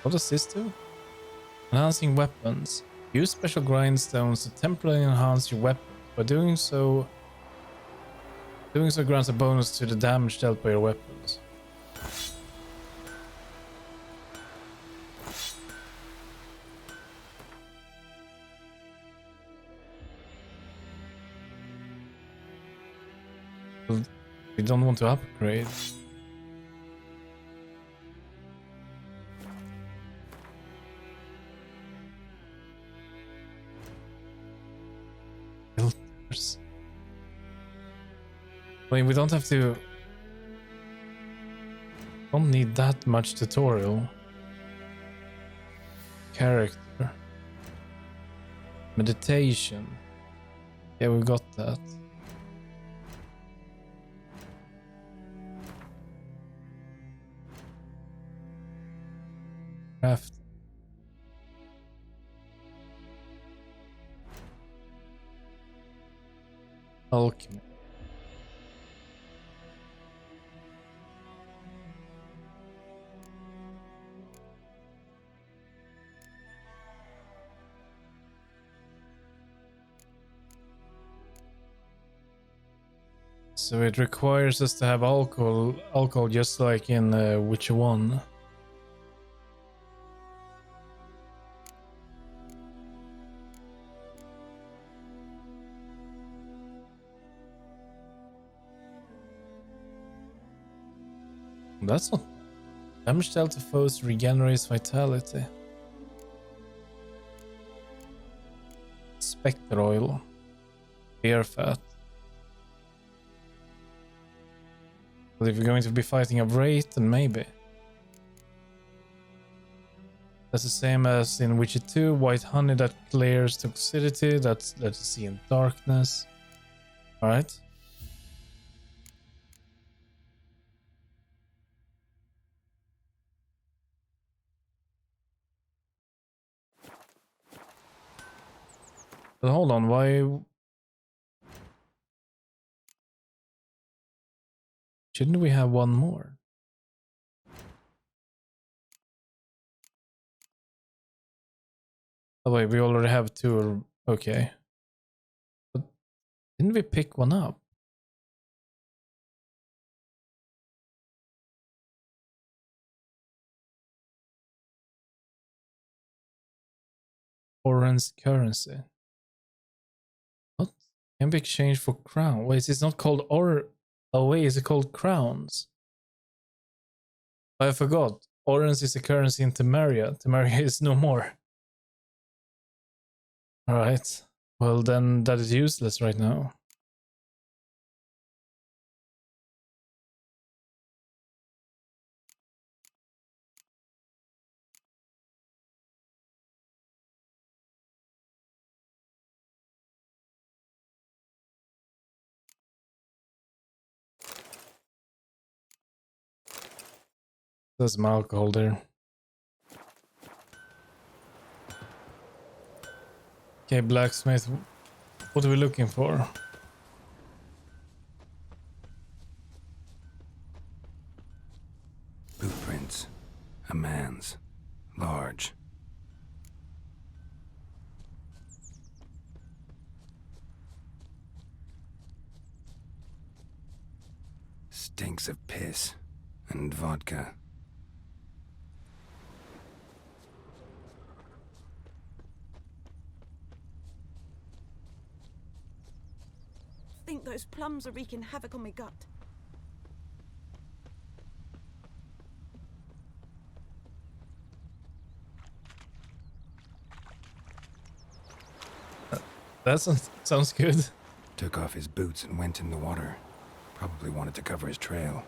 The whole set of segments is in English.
What does this do? Enhancing weapons. Use special grindstones to temporarily enhance your weapon. By doing so grants a bonus to the damage dealt by your weapons. We don't want to upgrade. Filters. I mean, we don't have to... Don't need that much tutorial. Character. Meditation. Yeah, we got that. Craft. Alchemy. So it requires us to have alcohol just like in Witcher 1. That's not... Damage dealt to foes regenerates vitality. Spectre oil. Bear fat. But if you're going to be fighting a wraith, then maybe. That's the same as in Witcher 2. White honey that clears toxicity. That's you see in darkness. Alright. But hold on, why... Shouldn't we have one more? Oh wait, we already have two. Okay. But didn't we pick one up? Foreign currency. What? Can be exchanged for crown. Wait, it's not called Oh wait, is it called crowns? I forgot. Orange is a currency in Temeria. Temeria is no more. Alright. Well then that is useless right now. There's some alcohol there. Okay, blacksmith. What are we looking for? Footprints. A man's. Large. Stinks of piss and vodka. I think those plums are wreaking havoc on my gut. That sounds good. Took off his boots and went in the water. Probably wanted to cover his trail.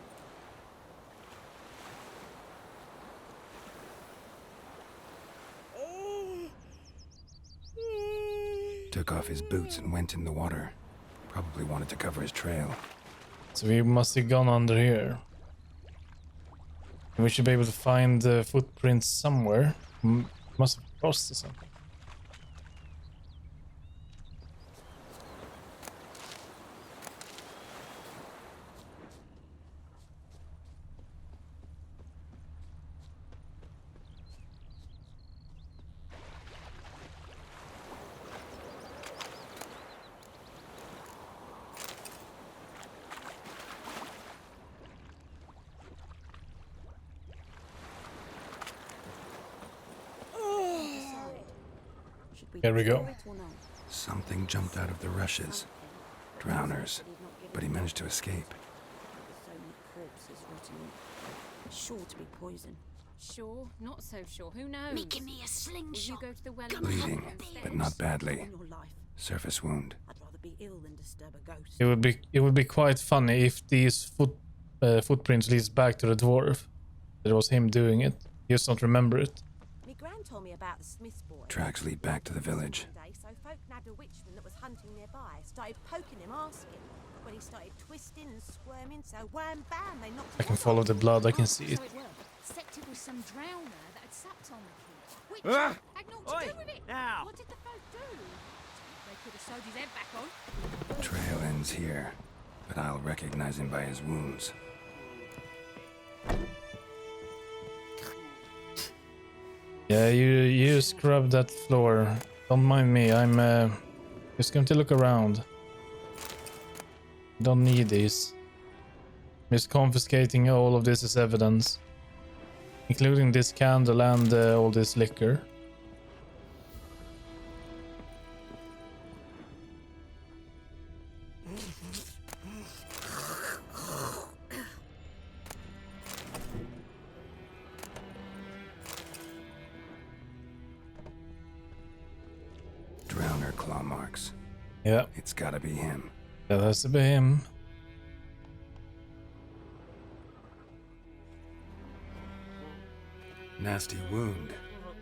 Took off his boots and went in the water. Probably wanted to cover his trail. So we must have gone under here. We should be able to find the footprints somewhere. Must have crossed or something. Should we Here we go. explore it or not? Something jumped out of the rushes. Drowners. But he managed to escape. So many corpses rotting. Sure to be poison. Sure, not so sure. Who knows? Making me a Will you slingshot. go to the well? Bleeding, but not badly. In your life, Surface wound. I'd rather be ill than disturb a ghost. It would be quite funny if these footprints leads back to the dwarf. It was him doing it. He just don't remember it. Me gran told me about the Smith's boy. Tracks lead back to the village. One day, so folk nabbed a witchman that was hunting nearby. Started poking him, asking. When he started twisting and squirming, so wham bam, they knocked I him can off. follow the blood. I can see So it. it worked. Except it was some drowner that had supped on the kid. Which Ah! had naught to do with it. Now! What did the folk do? They could have sewed his head back on. Trail ends here, but I'll recognize him by his wounds. Yeah, you scrub that floor. Don't mind me. I'm just going to look around. Don't need these. Just confiscating all of this as evidence, including this candle and all this liquor. Drowner claw marks. Yeah, It's gotta be him. that has to be him. Nasty wound.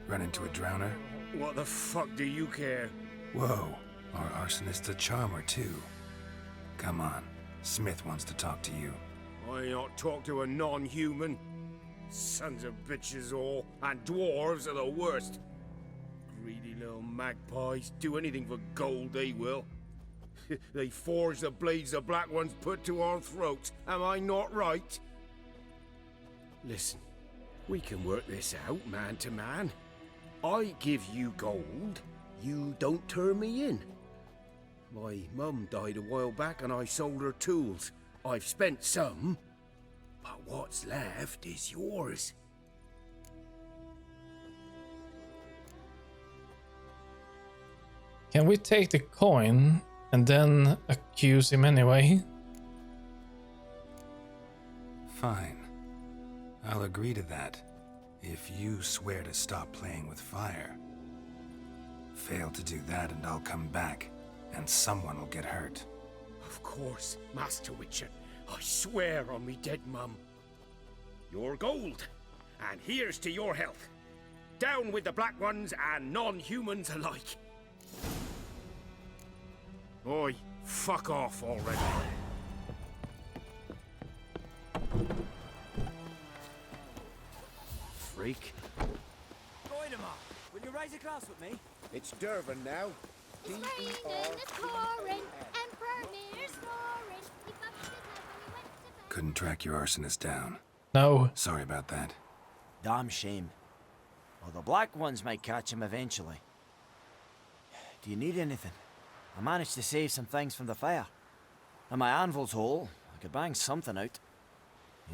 Run into a drowner? What the fuck do you care? Whoa, our arsonist's a charmer too. Come on, Smith wants to talk to you. I not talk to a non-human. Sons of bitches all, and dwarves are the worst. Greedy little magpies, do anything for gold they will. They forge the blades the black ones put to our throats. Am I not right? Listen, we can work this out man to man. I give you gold, you don't turn me in. My mum died a while back and I sold her tools. I've spent some, but what's left is yours. Can we take the coin and then accuse him anyway? Fine. I'll agree to that. If you swear to stop playing with fire. Fail to do that and I'll come back, and someone will get hurt. Of course, Master Witcher. I swear on me dead mum. Your gold, and here's to your health. Down with the black ones and non-humans alike. Oi, fuck off already. Freak. Goidemar, will you raise a glass with me? It's Dervin now. It's raining, it's pouring, Emperor Mirror's roaring. He bumped his head when he went to bed. Couldn't track your arsonist down. No. Sorry about that. Damn shame. Well, the black ones might catch him eventually. Do you need anything? I managed to save some things from the fire. And my anvil's whole. I could bang something out.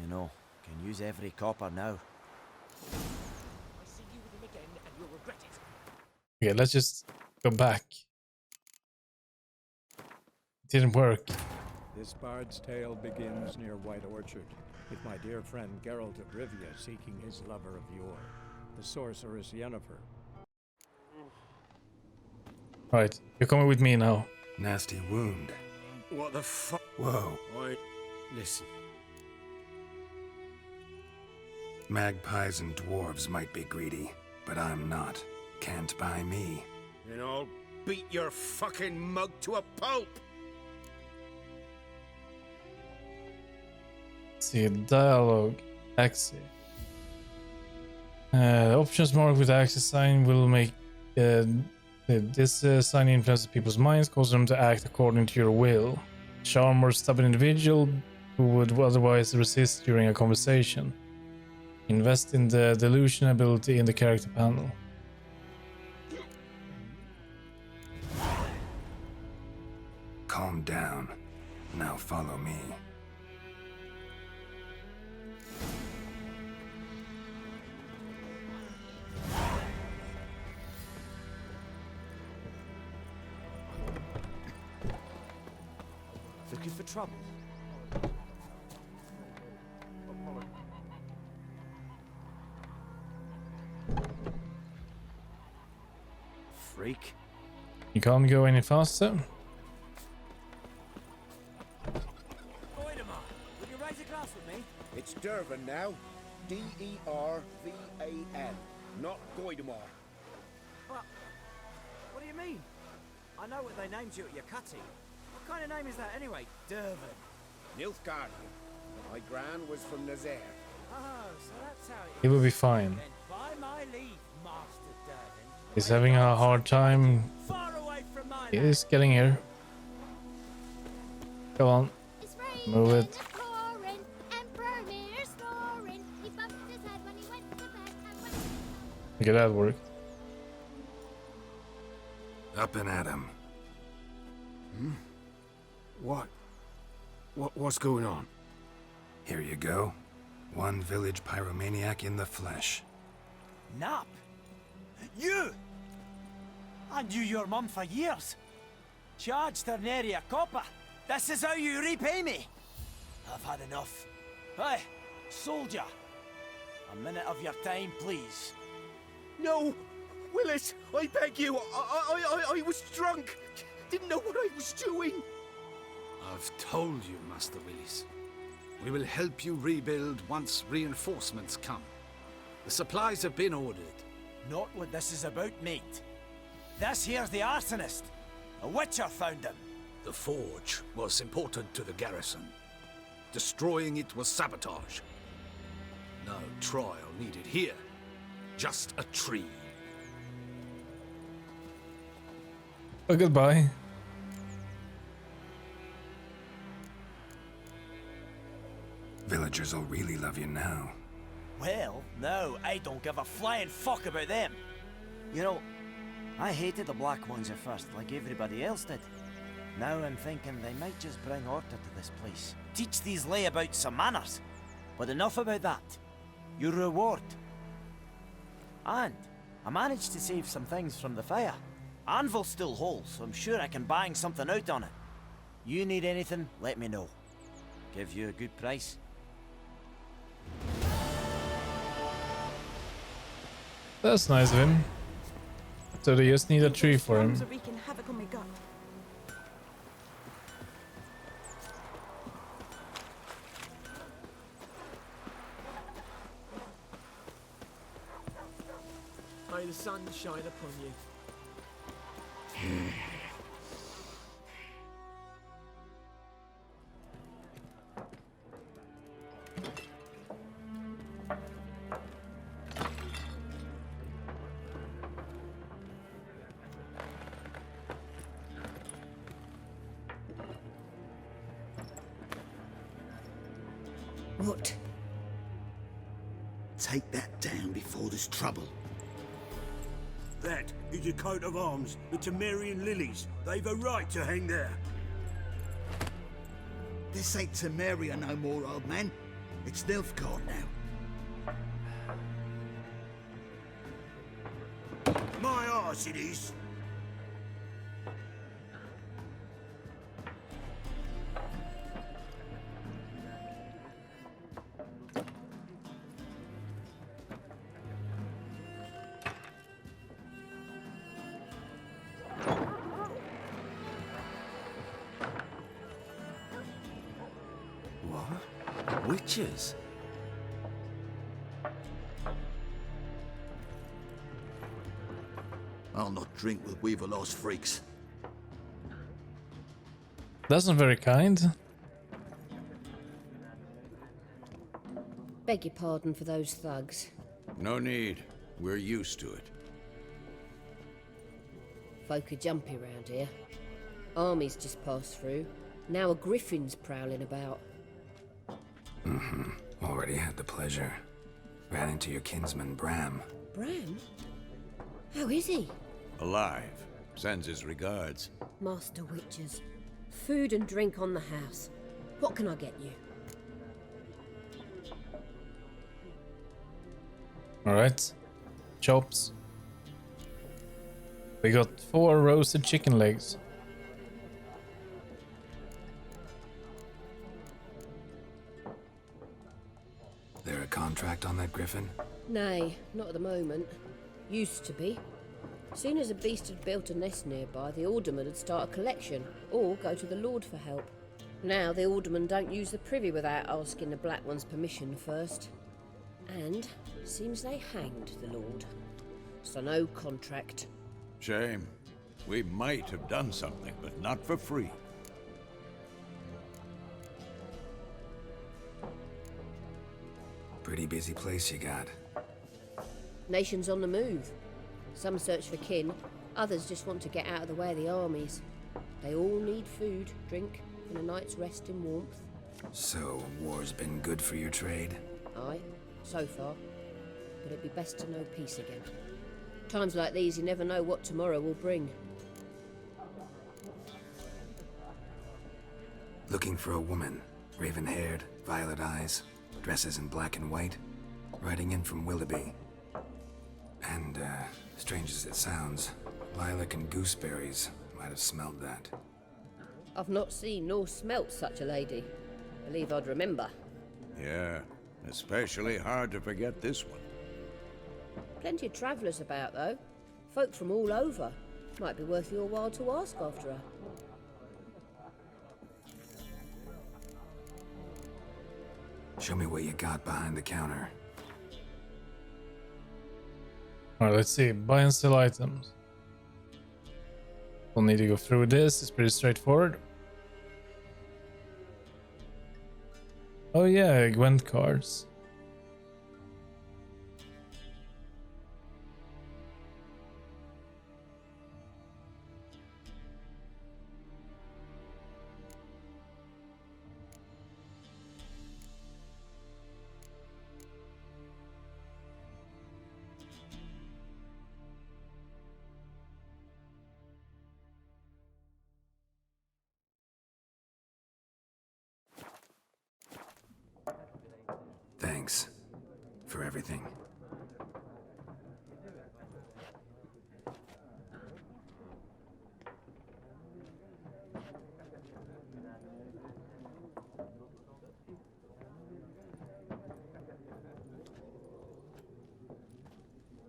You know, can use every copper now. I see you with him again and you'll regret it. Okay, let's just go back. It didn't work. This bard's tale begins near White Orchard, with my dear friend Geralt of Rivia seeking his lover of yore, the sorceress Yennefer. Right, you're coming with me now. Nasty wound. What the fuck? Whoa. Listen. Magpies and dwarves might be greedy, but I'm not. Can't buy me. And I'll beat your fucking mug to a pulp. See, dialogue, axis. Options marked with the axis sign will make this sign influences people's minds, causing them to act according to your will. Charm or stubborn individual who would otherwise resist during a conversation. Invest in the delusion ability in the character panel. Calm down. Now follow me. looking for trouble? Freak. You can't go any faster. Goidemar, will you raise a glass with me? It's Dervan now. D-E-R-V-A-N. Not Goidemar. What do you mean? I know what they named you at your cutting. What kind of name is that anyway? Dervan. Nilfgaardian. My gran was from Nazaire. Oh, so that's how He it will is. be fine. Then by my leave, Master Dervan. He's having a hard time. Far away from my He land. is getting here. Come on. It's raining, Move it. it's pouring, and Vermeer's snoring. He bumped his head when he went to bed, and when Look at that work. Up and at 'em. What's going on? Here you go. One village pyromaniac in the flesh. Nap? You? I knew your mum for years. Charged her nary a copper. This is how you repay me. I've had enough. Hey, soldier. A minute of your time, please. No! Willis, I beg you. I was drunk. Didn't know what I was doing. I've told you, Master Willis. We will help you rebuild once reinforcements come. The supplies have been ordered. Not what this is about, mate. This here's the arsonist. A witcher found him. The forge was important to the garrison. Destroying it was sabotage. No trial needed here. Just a tree. Oh, goodbye. Villagers will really love you now. Well, no, I don't give a flying fuck about them. You know, I hated the Black Ones at first, like everybody else did. Now I'm thinking they might just bring order to this place. Teach these layabouts some manners. But enough about that. Your reward. And I managed to save some things from the fire. Anvil's still whole, so I'm sure I can bang something out on it. You need anything, let me know. Give you a good price. That's nice of him. So they just need a tree for him. Worms are wreaking havoc on my gut. May the sun shine upon you. What? Take that down before there's trouble. That is your coat of arms, the Temerian lilies. They've a right to hang there. This ain't Temeria no more, old man. It's Nilfgaard now. My arse it is. What? Witches? I'll not drink with Weaverlaw's freaks. That's not very kind. Beg your pardon for those thugs. No need. We're used to it. Folk are jumpy round here. Armies just passed through. Now a griffin's prowling about. Already had the pleasure. Ran into your kinsman, Bram. Bram? How is he? Alive. Sends his regards. Master Witchers. Food and drink on the house. What can I get you? Alright. Chops. We got 4 roasted chicken legs. contract on that griffin? Nay, not at the moment. Used to be. Soon as a beast had built a nest nearby, the alderman would start a collection, or go to the Lord for help. Now the aldermen don't use the privy without asking the Black One's permission first. And seems they hanged the Lord. So no contract. Shame. We might have done something, but not for free. Pretty busy place you got. Nations on the move. Some search for kin, others just want to get out of the way of the armies. They all need food, drink, and a night's rest in warmth. So, war's been good for your trade? Aye, so far. But it'd be best to know peace again. Times like these, you never know what tomorrow will bring. Looking for a woman. Raven-haired, violet eyes, dresses in black and white. Riding in from Willoughby. And, strange as it sounds, lilac and gooseberries might have smelled that. I've not seen nor smelt such a lady. Believe I'd remember. Yeah, especially hard to forget this one. Plenty of travellers about, though. Folk from all over. Might be worth your while to ask after her. Show me what you got behind the counter. Alright, let's see. Buy and sell items. We'll need to go through this. It's pretty straightforward. Oh yeah, Gwen cards. Thanks. For everything.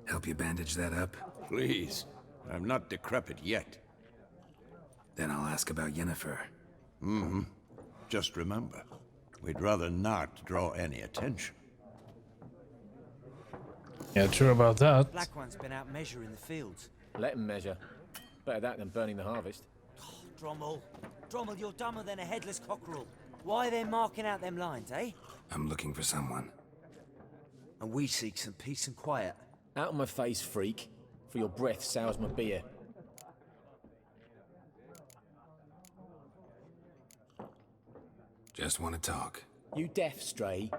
Help you bandage that up? Please. I'm not decrepit yet. Then I'll ask about Yennefer. Mm-hmm. Just remember, we'd rather not draw any attention. Yeah, true about that. Black One's been out measuring the fields. Let him measure. Better that than burning the harvest. Oh, Drommel, you're dumber than a headless cockerel. Why are they marking out them lines, eh? I'm looking for someone. And we seek some peace and quiet. Out of my face, freak. For your breath sours my beer. Just want to talk. You deaf, Stray?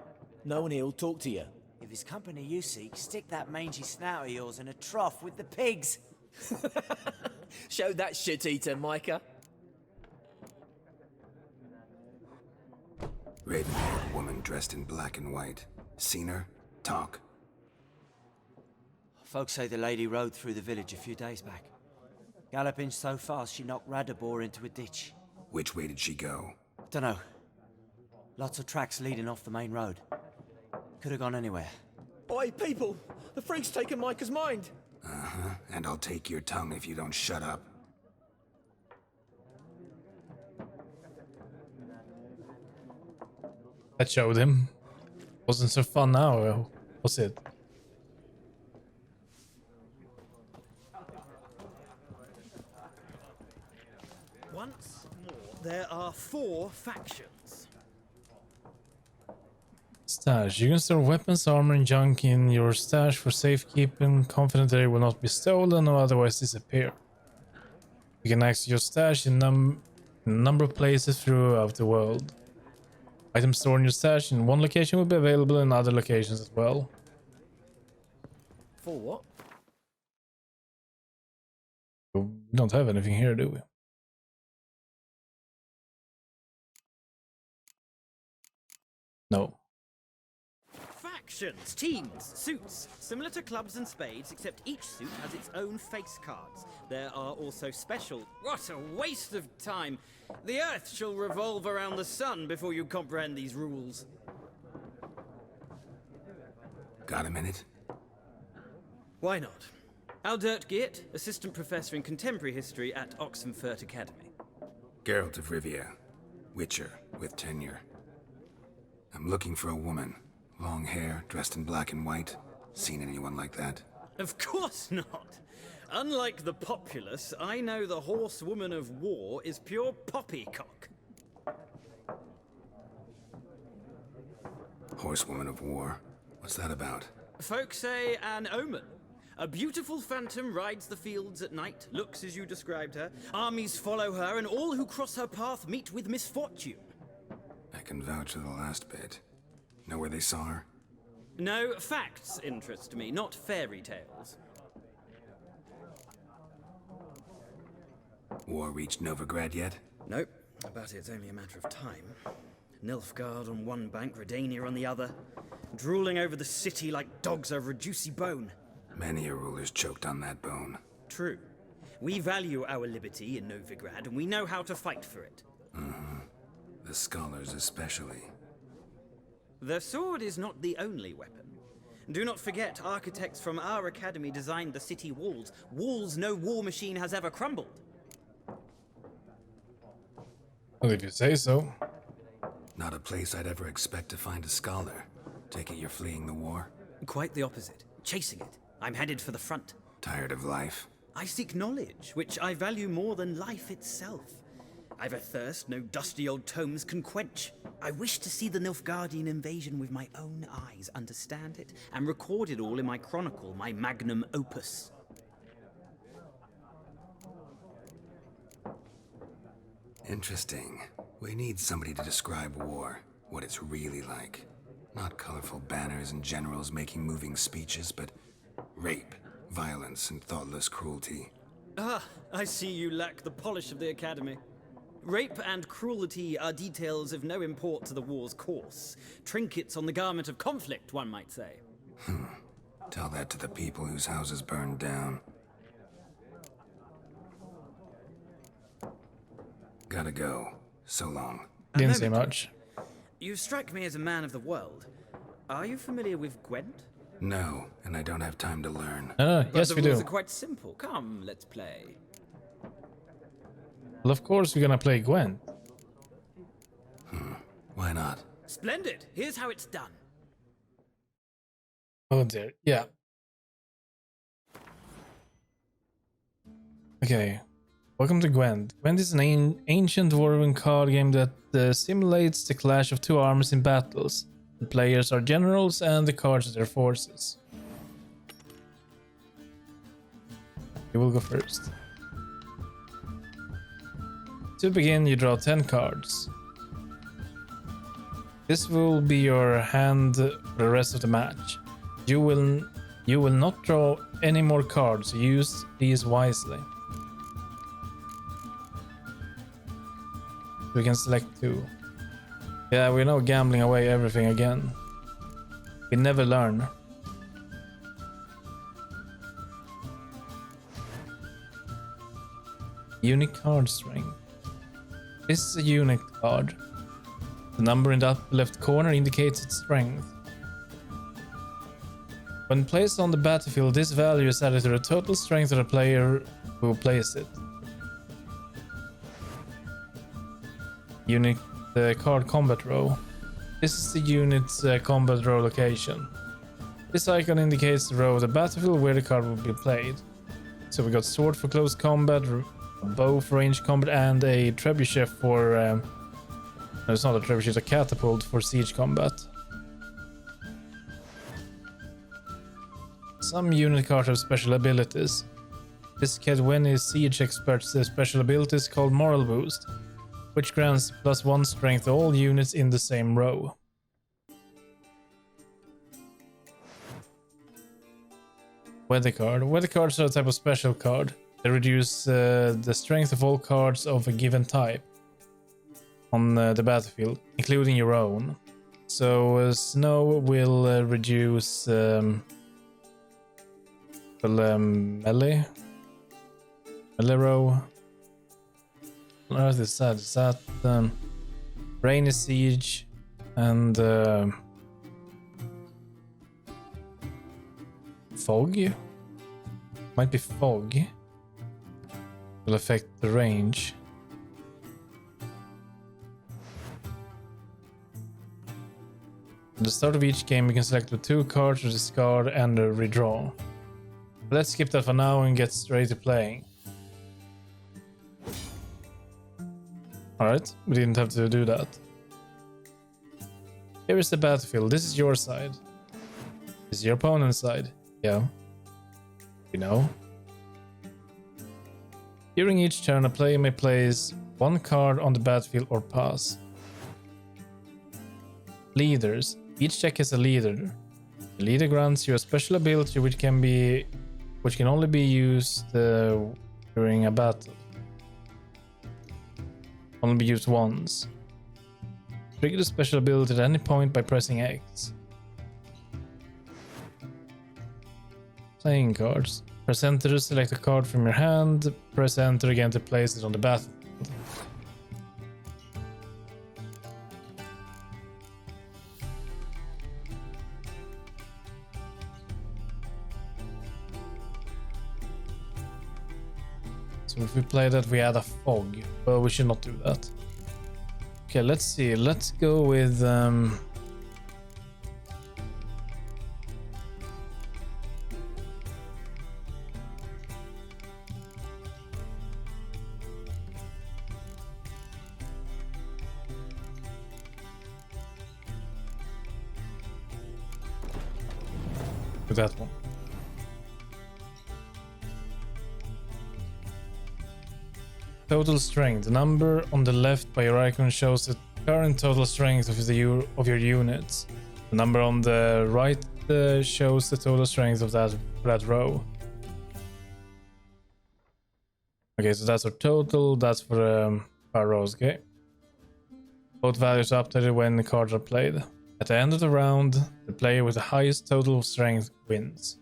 No one here'll talk to you. If it's company you seek, stick that mangy snout of yours in a trough with the pigs. Show that shit-eater, Micah. Raven-haired woman dressed in black and white. Seen her? Talk. Folks say the lady rode through the village a few days back. Galloping so fast she knocked Radabor into a ditch. Which way did she go? Dunno. Lots of tracks leading off the main road. Could have gone anywhere. Oi, people! The freak's taken Micah's mind! Uh-huh, and I'll take your tongue if you don't shut up. That showed him. Wasn't so fun now, was it? Once more, there are 4 factions. Stash. You can store weapons, armor, and junk in your stash for safekeeping. Confident that it will not be stolen or otherwise disappear. You can access your stash in a number of places throughout the world. Items stored in your stash in one location will be available in other locations as well. For what? We don't have anything here, do we? No. Factions, teams, suits, similar to clubs and spades, except each suit has its own face cards. There are also special... What a waste of time! The Earth shall revolve around the sun before you comprehend these rules. Got a minute? Why not? Aldert Geert, Assistant Professor in Contemporary History at Oxenfurt Academy. Geralt of Rivia, Witcher with tenure. I'm looking for a woman. Long hair, dressed in black and white. Seen anyone like that? Of course not. Unlike the populace, I know the horsewoman of war is pure poppycock. Horsewoman of war? What's that about? Folk say an omen. A beautiful phantom rides the fields at night, looks as you described her. Armies follow her, and all who cross her path meet with misfortune. I can vouch for the last bit. Know where they saw her? No, facts interest me, not fairy tales. War reached Novigrad yet? Nope, but it's only a matter of time. Nilfgaard on one bank, Redania on the other, drooling over the city like dogs over a juicy bone. Many a ruler's choked on that bone. True. We value our liberty in Novigrad, and we know how to fight for it. The scholars especially. The sword is not the only weapon. Do not forget, architects from our academy designed the city walls. Walls no war machine has ever crumbled. Well, if you say so. Not a place I'd ever expect to find a scholar. Take it you're fleeing the war? Quite the opposite. Chasing it. I'm headed for the front. Tired of life? I seek knowledge, which I value more than life itself. I've a thirst no dusty old tomes can quench. I wish to see the Nilfgaardian invasion with my own eyes, understand it, and record it all in my chronicle, my magnum opus. Interesting. We need somebody to describe war, what it's really like. Not colorful banners and generals making moving speeches, but rape, violence, and thoughtless cruelty. Ah, I see you lack the polish of the academy. Rape and cruelty are details of no import to the war's course. Trinkets on the garment of conflict, one might say. Tell that to the people whose houses burned down. Gotta go. So long. Didn't say much. You strike me as a man of the world. Are you familiar with Gwent? No, and I don't have time to learn. Yes, we do. The rules are quite simple. Come, let's play. Well, of course we're gonna play Gwen. Why not? Splendid. Here's how it's done. Oh dear, yeah. Okay, welcome to Gwen. Gwen is an ancient dwarven card game that simulates the clash of two armies in battles. The players are generals and the cards are their forces. You will go first. To begin, you draw 10 cards. This will be your hand for the rest of the match. You will not draw any more cards, so use these wisely. We can select 2. Yeah, we're now gambling away everything again. We never learn. Unique card strength. This is a unique card. The number in the upper left corner indicates its strength. When placed on the battlefield, this value is added to the total strength of the player who plays it. Unit card combat row. This is the unit's combat row location. This icon indicates the row of the battlefield where the card will be played. So we got sword for close combat, a bow for range combat, and a trebuchet for... no, it's not a trebuchet, it's a catapult for siege combat. Some unit cards have special abilities. This Gwen's siege expert's special ability is called Moral Boost, which grants +1 strength to all units in the same row. Weather card. Weather cards are a type of special card. They reduce the strength of all cards of a given type on the battlefield, including your own. So snow will reduce melee row. What else is that? Is that rain is siege and fog. Might be fog. Will affect the range. At the start of each game, you can select the 2 cards to discard and redraw. But let's skip that for now and get straight to playing. Alright, we didn't have to do that. Here is the battlefield. This is your side. This is your opponent's side. Yeah. You know. During each turn, a player may place 1 card on the battlefield or pass. Leaders. Each deck has a leader. The leader grants you a special ability which can only be used during a battle. Only be used once. Trigger the special ability at any point by pressing X. Playing cards. Press enter to select a card from your hand. Press enter again to place it on the battlefield. So if we play that, we add a fog. Well, we should not do that. Okay, let's see. Let's go with with that one. Total strength. The number on the left by your icon shows the current total strength of your units. The number on the right shows the total strength of that row. Okay, so that's our total. That's for our rows. Okay. Both values are updated when the cards are played. At the end of the round, the player with the highest total strength wins.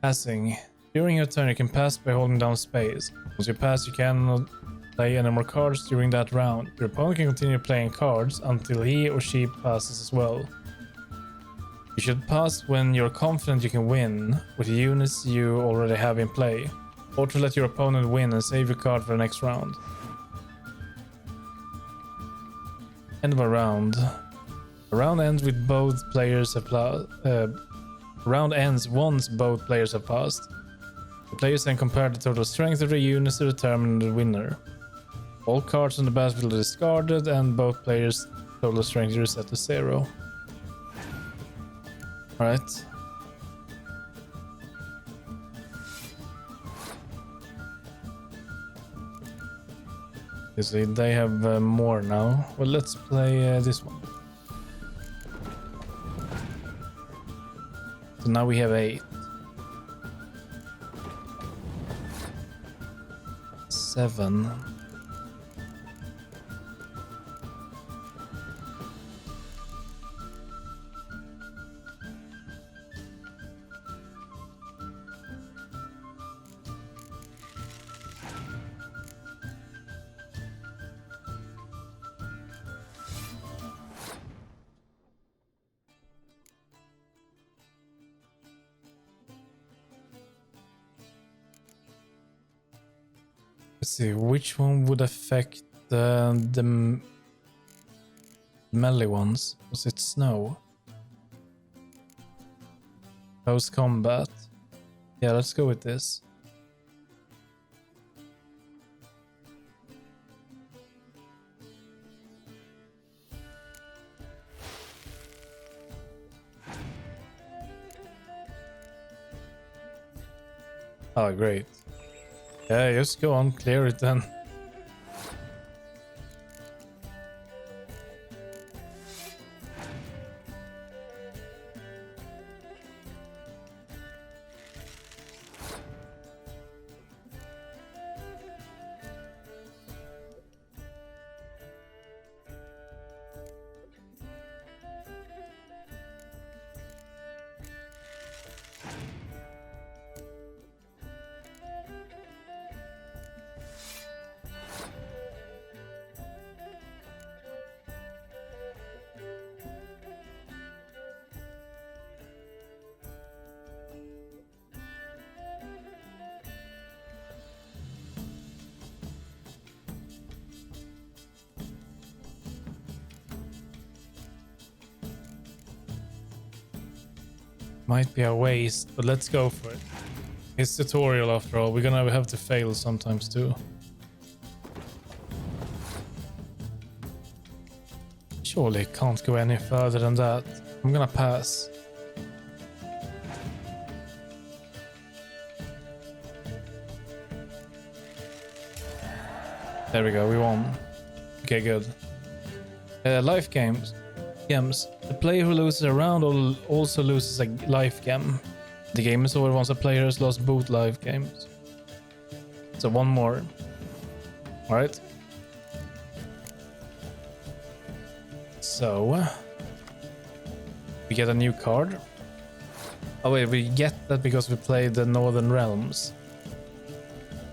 Passing. During your turn, you can pass by holding down space. Once you pass, you cannot play any more cards during that round. Your opponent can continue playing cards until he or she passes as well. You should pass when you're confident you can win with the units you already have in play, or to let your opponent win and save your card for the next round. End of a round. The round ends with both players have round ends once both players have passed. The players then compare the total strength of the units to determine the winner. All cards on the battlefield are discarded and both players' total strength is reset to 0. Alright. You see, they have more now. Well, let's play this one. So now we have 8. 7. Let's see, which one would affect the melee ones? Was it snow? Close combat. Yeah, let's go with this. Oh, great. Yeah, just go on, clear it then. Might be a waste, but let's go for it. It's tutorial after all. We're gonna have to fail sometimes too. Surely it can't go any further than that. I'm gonna pass. There we go, we won. Okay, good. Life games. The player who loses a round also loses a life gem. The game is over once a player has lost both life games. So one more. Alright. So we get a new card. Oh wait, we get that because we played the Northern Realms.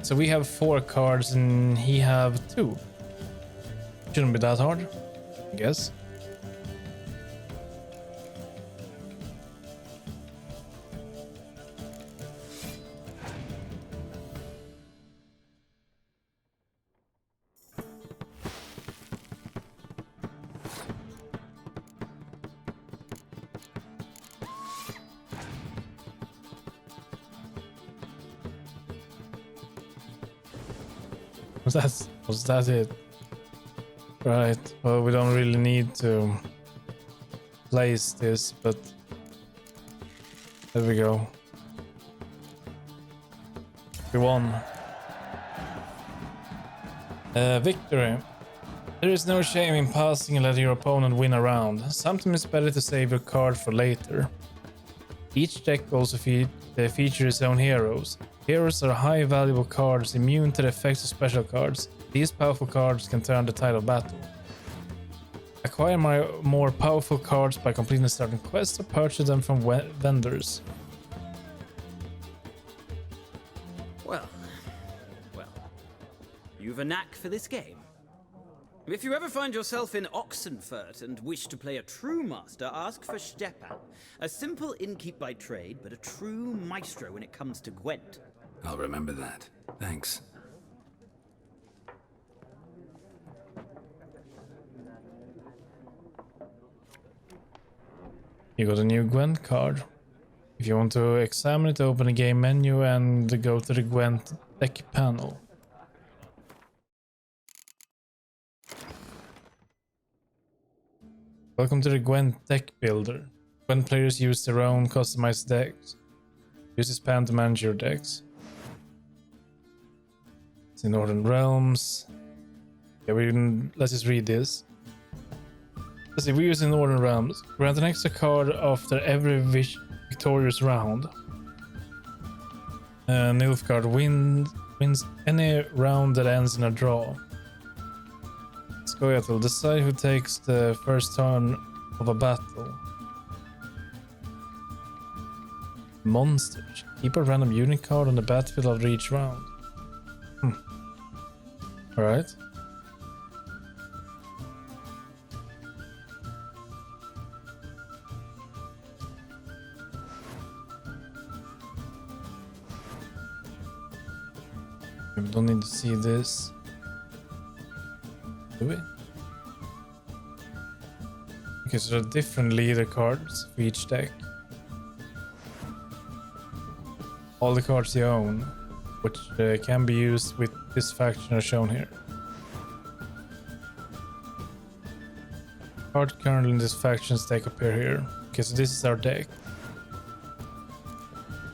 So we have 4 cards and he have 2. Shouldn't be that hard, I guess. Was that it? Right, well, we don't really need to place this, but there we go. We won. Victory. There is no shame in passing and letting your opponent win a round. Sometimes it's better to save your card for later. Each deck also features its own heroes. Heroes are high valuable cards immune to the effects of special cards. These powerful cards can turn the tide of battle. Acquire more powerful cards by completing certain quests or purchase them from vendors. Well, you've a knack for this game. If you ever find yourself in Oxenfurt and wish to play a true master, ask for Stepan. A simple innkeep by trade, but a true maestro when it comes to Gwent. I'll remember that. Thanks. You got a new Gwent card. If you want to examine it, open the game menu and go to the Gwent deck panel. Welcome to the Gwent deck builder. Gwent players use their own customized decks. Use this panel to manage your decks. It's in Northern Realms. Yeah, let's just read this. Let's see, we use in Northern Realms. Grant an extra card after every victorious round. Nilfgaard wins any round that ends in a draw. Skoyatel, decide who takes the first turn of a battle. Monsters. Keep a random unit card on the battlefield after each round. Alright. We don't need to see this. Do we? Okay, so there are different leader cards for each deck. All the cards you own, which can be used with this faction, are shown here. Cards currently in this faction's deck appear here. Okay, so this is our deck.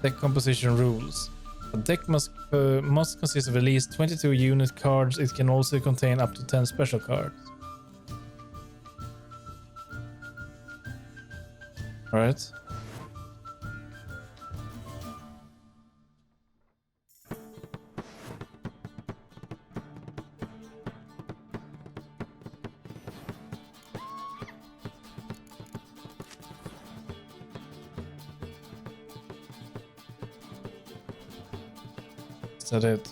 Deck composition rules. A deck must consist of at least 22 unit cards. It can also contain up to 10 special cards. Alright. Is that it?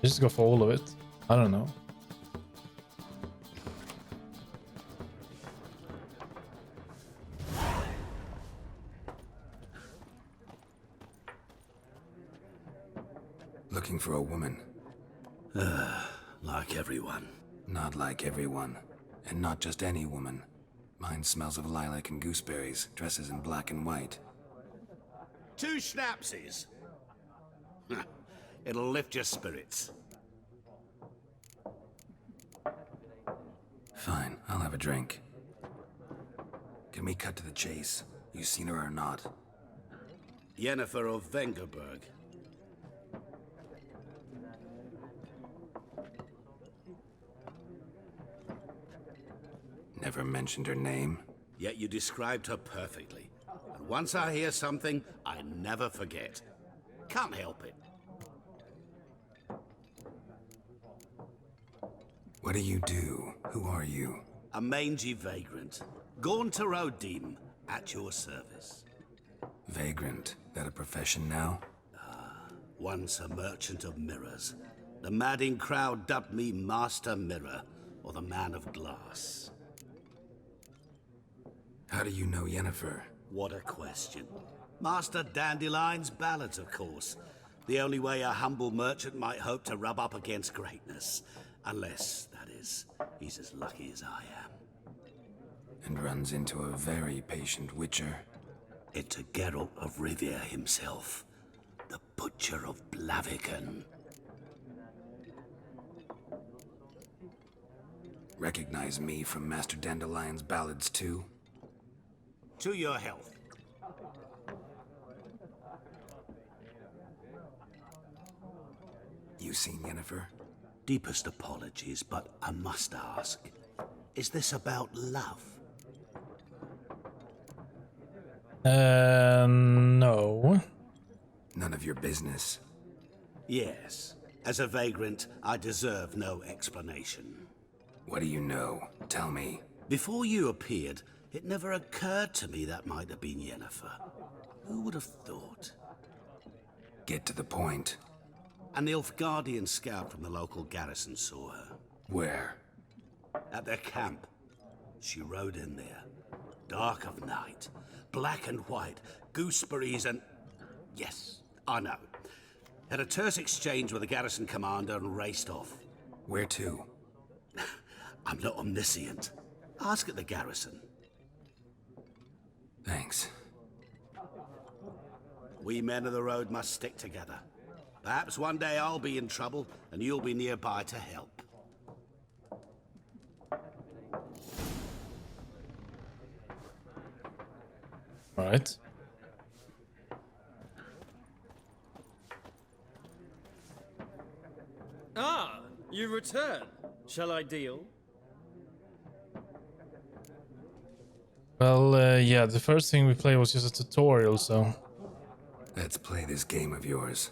Just go for all of it. I don't know. Looking for a woman. Like like everyone. Not like everyone. And not just any woman. Mine smells of lilac and gooseberries, dresses in black and white. 2 schnapsies. It'll lift your spirits. Fine, I'll have a drink. Can we cut to the chase? You seen her or not? Yennefer of Vengerberg. Never mentioned her name. Yet you described her perfectly. And once I hear something, I never forget. Can't help it. What do you do? Who are you? A mangy vagrant. Gone to Rodim, at your service. Vagrant. That a profession now? Once a merchant of mirrors. The madding crowd dubbed me Master Mirror, or the Man of Glass. How do you know Yennefer? What a question. Master Dandelion's ballads, of course. The only way a humble merchant might hope to rub up against greatness. Unless, that is, he's as lucky as I am. And runs into a very patient witcher. Into Geralt of Rivia himself. The Butcher of Blaviken. Recognize me from Master Dandelion's ballads too? To your health. You seen Yennefer? Deepest apologies, but I must ask. Is this about love? No. None of your business. Yes. As a vagrant, I deserve no explanation. What do you know? Tell me. Before you appeared, it never occurred to me that might have been Yennefer. Who would have thought? Get to the point. An Nilfgaardian scout from the local garrison saw her. Where? At their camp. She rode in there. Dark of night. Black and white. Gooseberries and... Yes, I know. Had a terse exchange with the garrison commander and raced off. Where to? I'm not omniscient. Ask at the garrison. Thanks. We men of the road must stick together. Perhaps one day I'll be in trouble and you'll be nearby to help. Right. Ah, you return. Shall I deal? Well, yeah, the first thing we played was just a tutorial, so... Let's play this game of yours.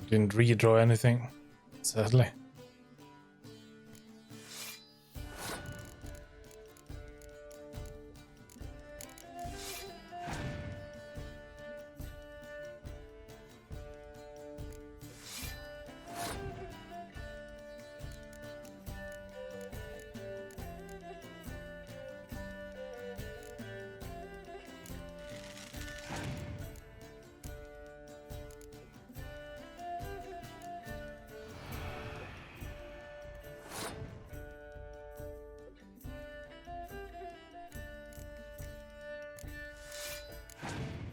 Didn't redraw anything, sadly.